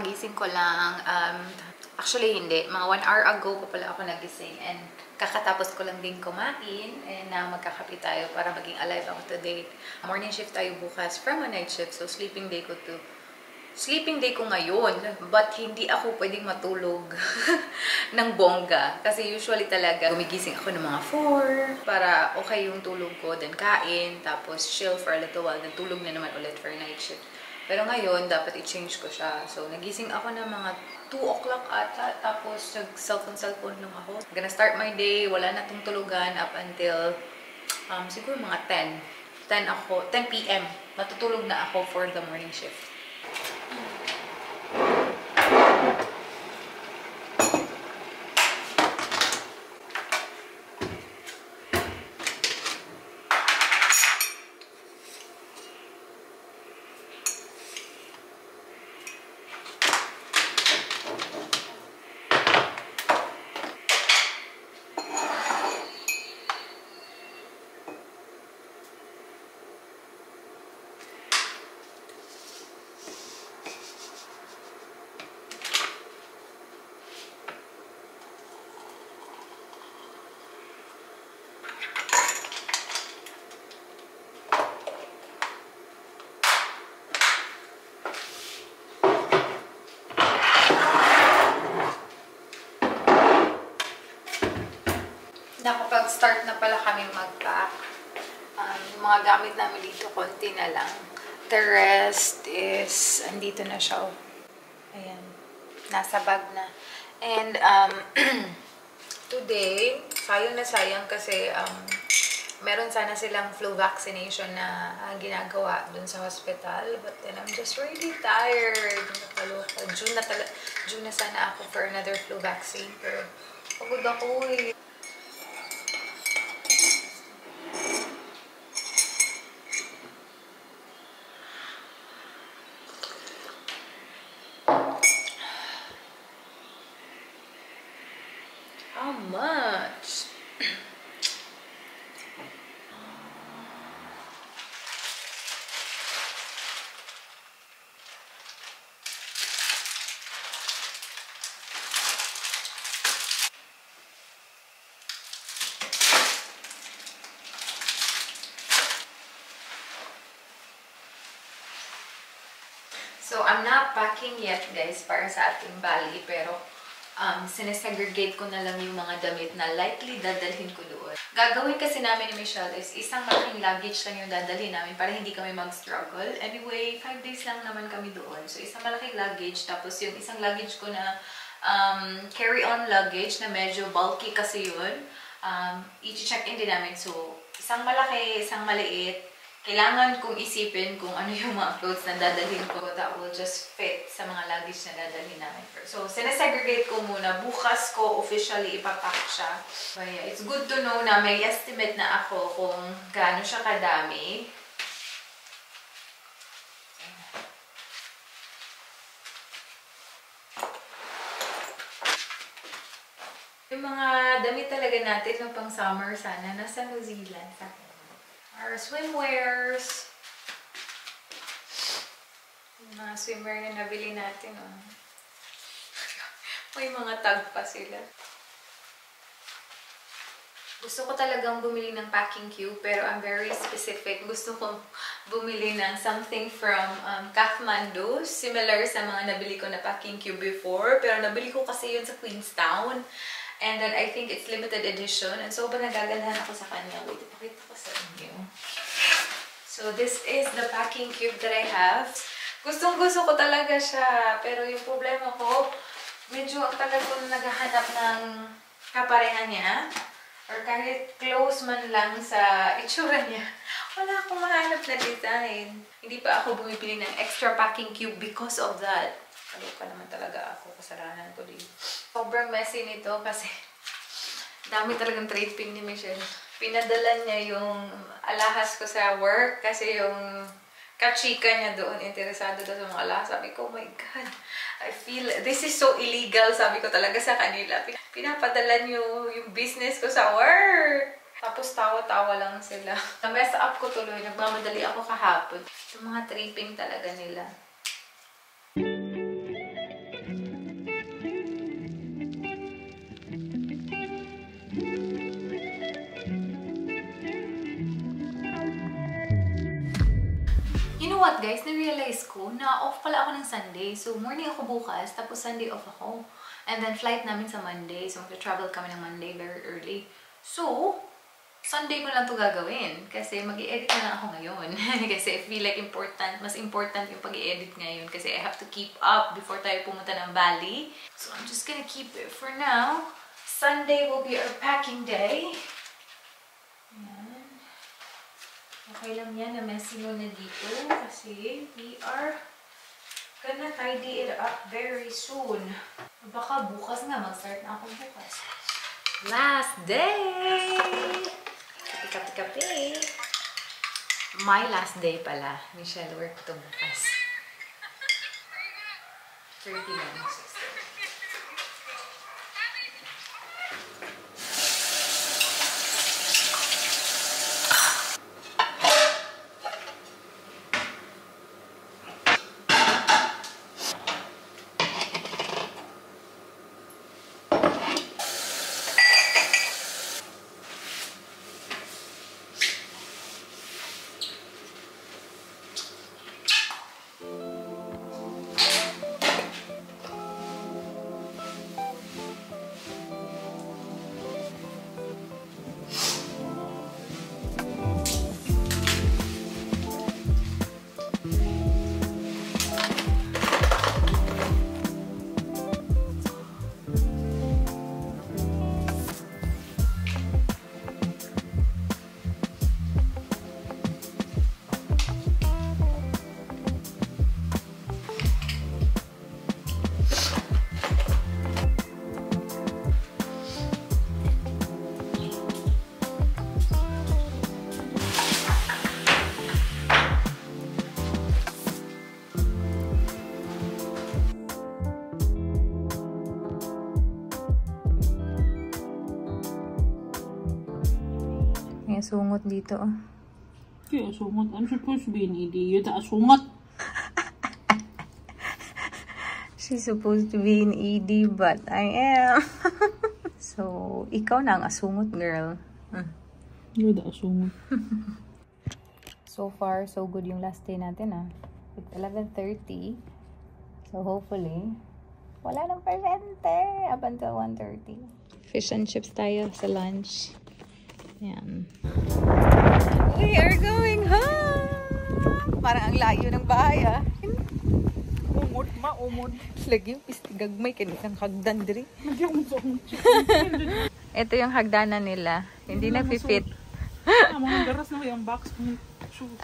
kakagising ko lang. Actually, hindi. Mga 1 hour ago pa pala ako nagising. And kakatapos ko lang din kumain. And now, magkakape tayo para maging alive ako today. Morning shift tayo bukas from a night shift. So, sleeping day ko to. Sleeping day ko ngayon, but hindi ako pwedeng matulog ng bongga. Kasi usually talaga, gumigising ako ng mga 4 para okay yung tulog ko, then kain, tapos chill for a little while, then tulog na naman ulit for night shift. Pero ngayon, dapat i-change ko siya. So, nagising ako ng mga 2 o'clock ata, tapos nag-cellphone lang ako. I'm gonna start my day, wala na tong tulugan up until siguro mga 10 p.m. Matutulog na ako for the morning shift. Nakapag-start na pala kami mag-pack. Yung mga gamit namin dito, konti na lang. The rest is, andito na siya. Ayan. Nasa bag na. And, today, sayang na sayang kasi, meron sana silang flu vaccination na ginagawa dun sa hospital. But then, I'm just really tired. Nakaloka. June na sana ako for another flu vaccine. Pero, pagod ako eh. How much? So, I'm not packing yet, guys, para sa ating Bali, pero sinesegregate ko na lang yung mga damit na likely dadalhin ko doon. Gagawin kasi namin ni Michelle is isang malaking luggage lang yung dadalhin namin para hindi kami mag-struggle. Anyway, 5 days lang naman kami doon. So, isang malaking luggage, tapos yung isang luggage ko na carry-on luggage na medyo bulky kasi yun, i-check-in din namin. So, isang malaki, isang maliit. Kailangan kong isipin kung ano yung mga clothes na dadalhin ko that will just fit sa mga luggage na dadalhin namin. So, sinesegregate ko muna. Bukas ko officially ipapack siya. But yeah, it's good to know na may estimate na ako kung gaano siya kadami. Yung mga damit talaga natin no, pang summer sana, nasa New Zealand. Our swimwears. Yung mga swimwear na nabili natin. Oh. May mga tag pa sila. Gusto ko talagang bumili ng packing cube, pero I'm very specific. Gusto ko bumili ng something from Kathmandu. Similar sa mga nabili ko na packing cube before. Pero nabili ko kasi yun sa Queenstown. And then, I think it's limited edition. And so, nagaganahan ako sa kanya. Wait, ipakita ko sa inyo. So, this is the packing cube that I have. Gustong-gusto ko talaga siya. Pero yung problema ko, medyo ang tagal ko na naghahanap ng kapareha niya. Or kahit close man lang sa itsura niya. Wala akong mahanap na design. Hindi pa ako bumibili ng extra packing cube because of that. Kaloka naman talaga ako. Kasalanan ko din. Sobrang messy nito kasi dami talagang trade pin ni Michelle. Pinadala niya yung alahas ko sa work kasi yung kachika niya doon interesado daw sa mga alahas. Sabi ko, oh my God, I feel, this is so illegal, sabi ko talaga sa kanila. Pinapadala niyo yung business ko sa work. Tapos tawa-tawa lang sila. Na-mess up ko tuloy. Nagmamadali ako kahapon. Yung mga tripping talaga nila. know what guys, na-realize ko na off pala ako ng Sunday. So morning ako bukas, tapos Sunday off ako. And then flight namin sa Monday. So mag-travel kami ng Monday very early. So, Sunday ko lang to gagawin. Kasi mag-i-edit na lang ako ngayon. Kasi I feel like mas important yung pag-i-edit ngayon. Kasi I have to keep up before tayo pumunta ng Bali. So I'm just gonna keep it for now. Sunday will be our packing day. Ayan. Okay lang yan na messy mo na dito. Kasi we are gonna tidy it up very soon. Baka bukas nga. Mag-start na ako bukas. Last day! Kapi-kapi-kapi. My last day pala. Michelle, work to bukas. 30 minutes. May sungot dito, oh. Kaya sungot. I'm supposed to be an idiot. Sungot. She's supposed to be an ED, but I am. So, ikaw na ang asungot, girl. You're the asungot. So far, so good yung last day natin, ah. It's 11:30. So, hopefully, wala nang pasyente up until 1:30. Fish and chips tayo sa lunch. Yan. We are going home! Parang ang layo ng bahay, ah. Umod, maumod. Lagi yung pistigagmay, kanikang hagdan diri. Nagyang sa Ito yung hagdanan nila. Hindi nag-fit. Mga garas na yung box.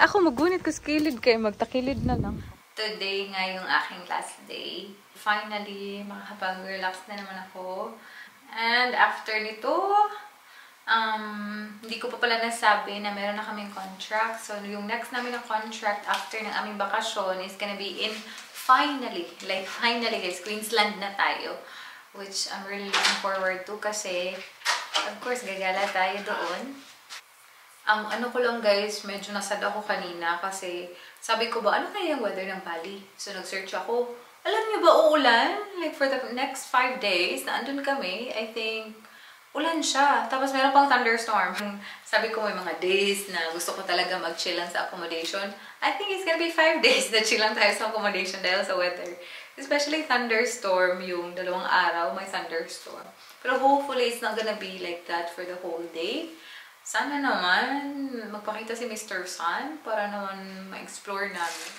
Ako magunit ko sa kilid kayo, magtakilid na lang. Today nga yung aking last day. Finally, makakapag-relax na naman ako. And after nito, hindi ko pa pala nasabi na meron na kaming contract. So, yung next namin na contract after ng aming bakasyon is gonna be in finally guys, Queensland na tayo. Which I'm really looking forward to kasi, of course, gagala tayo doon. Ang ano ko lang guys, medyo nasad ako kanina kasi sabi ko ba, ano kaya yung weather ng Bali? So, nag-search ako. Alam niyo ba, uulan? Like, for the next 5 days na andun kami, I think, ulan siya. Tapos meron pang thunderstorm. Sabi ko may mga days na gusto ko talaga mag-chill lang sa accommodation. I think it's gonna be 5 days na chill lang tayo sa accommodation dahil sa weather. Especially thunderstorm, yung 2 araw may thunderstorm. Pero hopefully it's not gonna be like that for the whole day. Sana naman magpakita si Mr. Sun para naman ma-explore namin.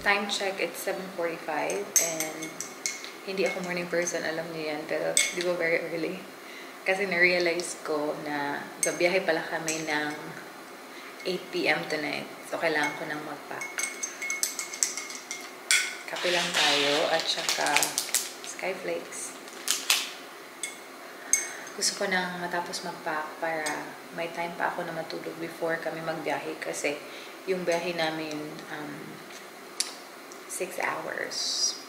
Time check, it's 7:45 and hindi ako morning person, alam niyo yan, pero di ba very early? Kasi na-realize ko na babiyahe pala kami ng 8 PM tonight. So, kailangan ko nang mag-pack. Kape lang tayo at saka Skyflakes. Gusto ko nang matapos mag-pack para may time pa ako na matulog before kami magbiyahe kasi yung biyahe namin 6 hours.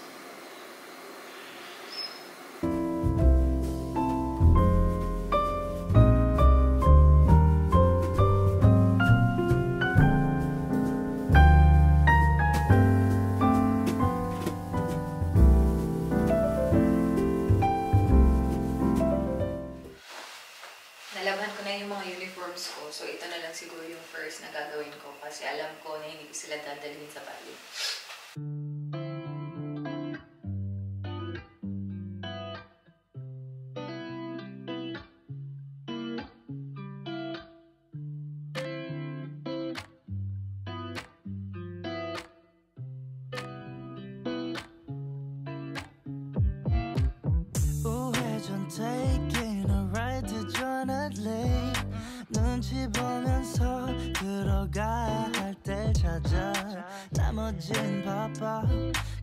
Nalaban ko na yung mga uniforms ko. So, ito na lang siguro yung first na gagawin ko. Kasi alam ko na hindi ko sila dadalhin sa Bali. Taking a ride to Jonah Lake 눈치 보면서 들어가 할 때 찾아 나머진 바빠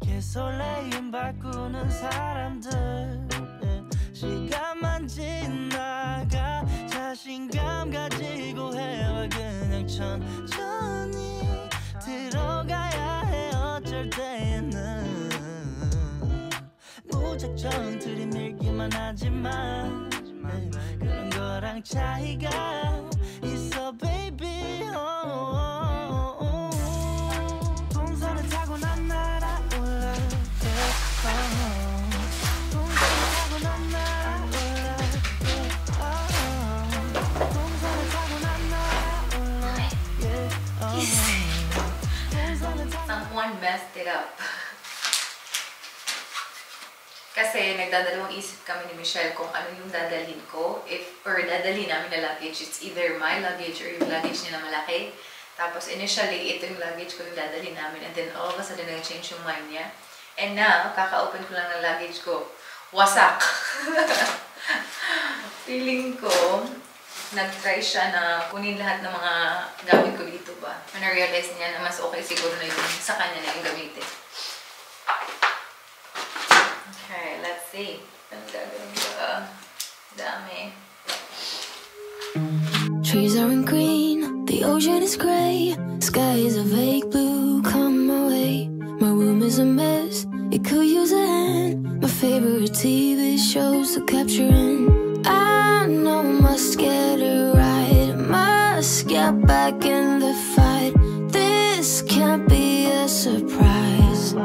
개설레임 바꾸는 사람들 시간만 지나가 자신감 가지고 해와 그냥 천천히 들어가야 해 어쩔 때는 무작정 들이밀기만 하지만 그런 거랑 차이가 있어 baby 동선을 타고 난 날아올라 동선을 타고 난 날아올라 동선을 타고 난 날아올라 Someone messed it up. Kasi nagdadalawang isip kami ni Michelle kung ano yung dadalhin ko. Or dadalhin namin na luggage. It's either my luggage or yung luggage niya na malaki. Tapos initially, ito yung luggage ko yung dadalhin namin. And then all of a sudden, nag-change yung mind niya. And now, kaka-open ko lang ng luggage ko. Wasak! Feeling ko, nag-try siya na kunin lahat ng mga gamit ko dito ba. Na-realize niya na mas okay siguro na yung sa kanya na yung gamitin. Okay, let's see. Ang gagawin ko. Dami. Trees aren't green, the ocean is gray, sky is a vague blue, come my way. My room is a mess, it could use a hand. My favorite TV shows to capture in. I know must get it right, must get back in the fight. This can't be a surprise.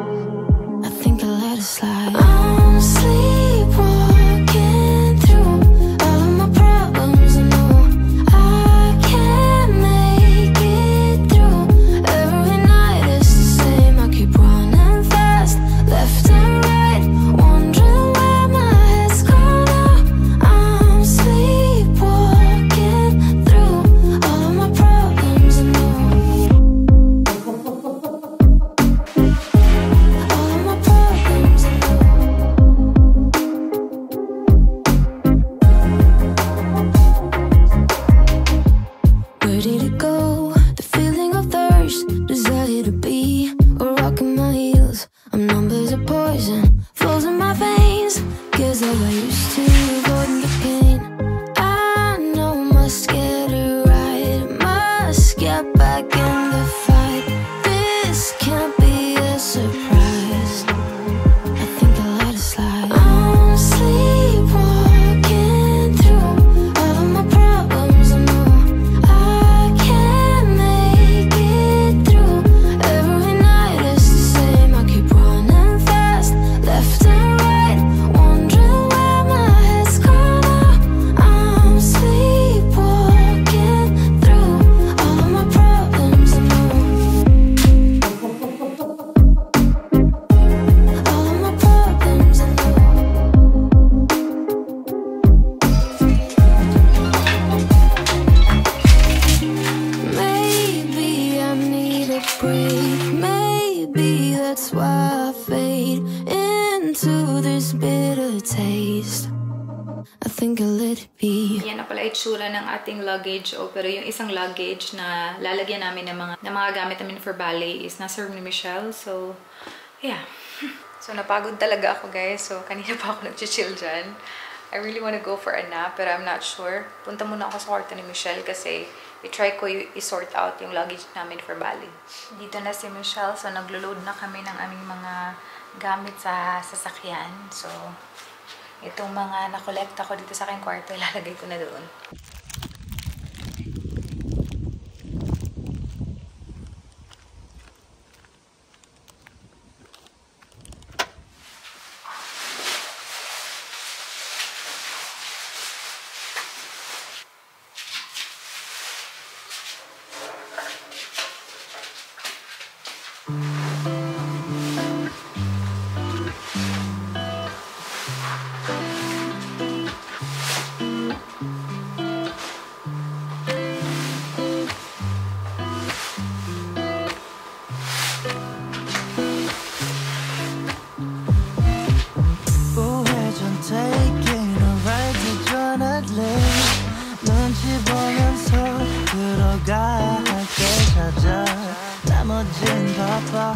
I think I'll let it slide. I'm sleepwalking through all of my problems. I know I can't make it through. Every night it's the same. I keep running fast, left and right, wondering where my head's gone now. I'm sleepwalking through all of my problems. I know all of my problems. I know. Where did it go? The feeling of thirst, desire to be a rock in my heels. I'm numb as a poison, flows in my veins. Guess I got used to avoiding the pain. I know must get it right, must get back in the fight. This can't be a surprise. I think I'll let it slide. I'm sleepwalking through all of my problems. I know I can't make it through. Every night it's the same. I keep running fast, left and right, wondering where my head's gone now. I'm sleepwalking through all of my problems. I know all of my problems. I know. Maybe I need a break. Maybe that's why I fade into this bitter taste. I think I'll let it be. Yan na pala itsura ng ating luggage. Pero yung isang luggage na lalagyan namin ng mga gamit namin for ballet is nasa room ni Michelle. So, yeah. So, napagod talaga ako, guys. So, kanina pa ako nag-chill dyan. I really want to go for a nap, but I'm not sure. Punta muna ako sa kwarto ni Michelle kasi i-try ko i-sort out yung luggage namin for Bali. Dito na si Michelle. So, naglo-load na kami ng aming mga gamit sa sasakyan. So, itong mga nakolekta ko dito sa aking kwarto, ilalagay ko na doon. 나머진 바빠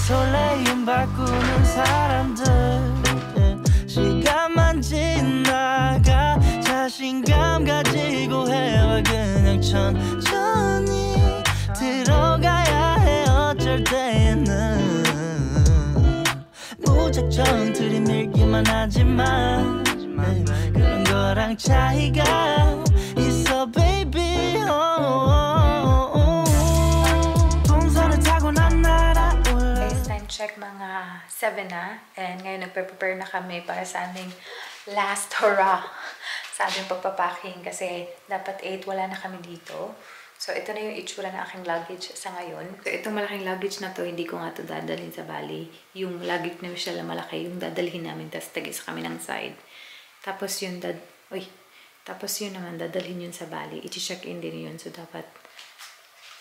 설레임 바꾸는 사람들 시간만 지나가 자신감 가지고 해와 그냥 천천히 들어가야 해 어쩔 때는 무작정 들이밀기만 하지만 그런 거랑 차이가 있어 baby Check mga 7 na. And ngayon nagpe-prepare na kami para sa aming last hurrah sa aming pagpapacking kasi dapat 8 wala na kami dito. So ito na yung itsura ng aking luggage sa ngayon. So itong malaking luggage na to, hindi ko nga to dadalhin sa Bali. Yung luggage na siya malaki, yung dadalhin namin, tapos tagis kami ng side. Tapos yun, tapos yun naman, dadalhin yun sa Bali. I-check in din yun. So dapat,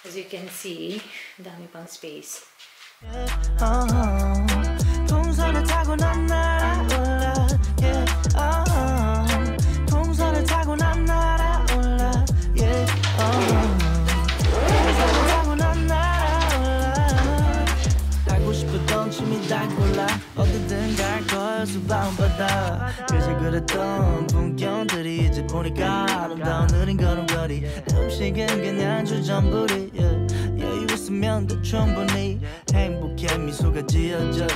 as you can see, dami pang space. 동선을 타고 난 날아올라 동선을 타고 난 날아올라 동선을 타고 난 날아올라 하고 싶었던 춤이 다 골라 어디든 갈 거야 수박은 바다 그저 그랬던 풍경들이 이제 보니까 아름다운 느린 걸음걸이 음식은 그냥 주전부리 여유 있으면 더 충분히 행복해 미소가 지어져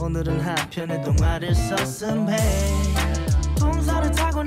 오늘은 한편의 동화를 썼음해 동선을 타고